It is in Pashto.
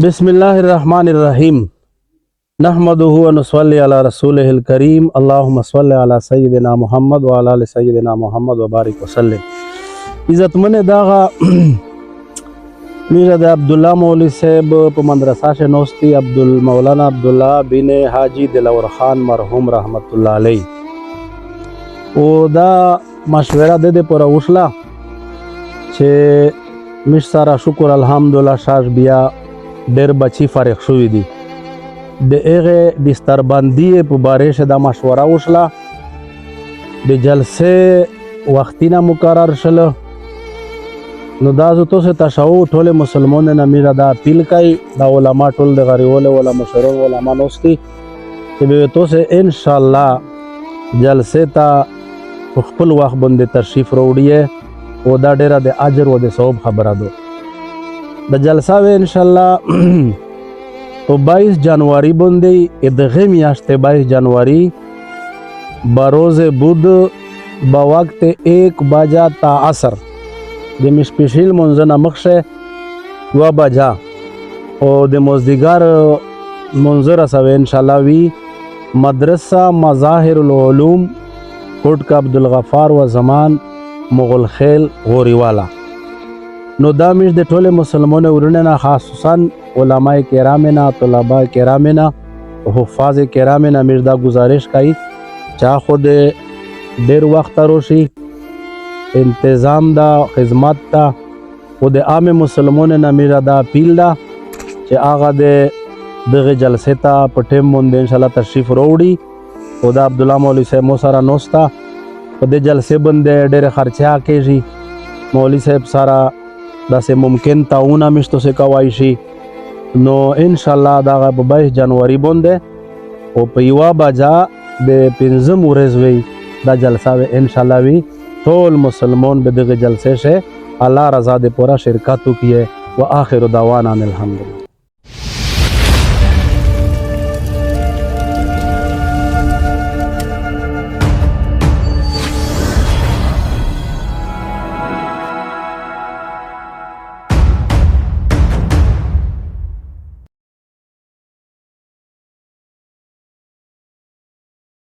بسم الله الرحمن الرحیم نحمده ونصلي على رسوله الكريم اللهم صل على سيدنا محمد وعلى ال سيدنا محمد وبارك وسلم. عزت من داغا میرا د عبد الله مولوی صاحب په مدرسه شه نوستی مولانا عبدالله بن حاجی دلاور خان مرحوم رحمت الله علیه او دا مشوره د پر وشلا چې مش سره شکر الحمدلله شاش بیا ډېر بچی فارغ شوي دي د هغې بستربندي په باره شه دا مشوره وشله د جلسې وختونه مقرر شله نو دا زه تاسو ته شو ټولې مسلمانو نه میره دا اپیل کوي دا علما ټول د غریولو ولا مشرون علما نوستي چې به تاسو انشاءالله جلسې ته په خپل وخت باندې تشریف راوړئ او دا ډېره د اجر او د ثواب خبره ده. د جلسه و انشاءالله په 22 جنوری باندې دغه میاشتې 22 جنوری بروز بود با وقت 1 بجا تا عصر د مشپشیل منځنه مخشه 2 بجا او د مازدیګر منظر سره انشاءالله وی مدرسه مظاهر العلوم کوټ کا عبدالغفار و زمان مغل خیل غوریوالا. نو دا میش د ټوله مسلمانو ورونه نه خاصوصا علماء کرام نه طلباء کرام نه حفاظ کرام نه میش دا گزارش کوي چا خود ډیر وخت روشي انتظام دا خدمت تا او د عام مسلمانو نه میرا دا اپیل دا چې هغه دغه جلسې ته په ټیم باندې ان شاء الله تشریف وروړي او دا عبد الله مولوی صاحب مو سره نوستا په دې جلسې باندې ډېر خرچه کېږي مولوی صاحب سره داسې ممکن تعاون مشتو سے کوای شي نو ان شاء الله دا په 22 جنوری باندې او په 1 بجا د 15 ورځ وی دا جلسه ان شاء الله وی ټول مسلمان به دغه جلسې شه الله رضا دې پورا شرکت وکړي واخر دعوانا الحمدلله.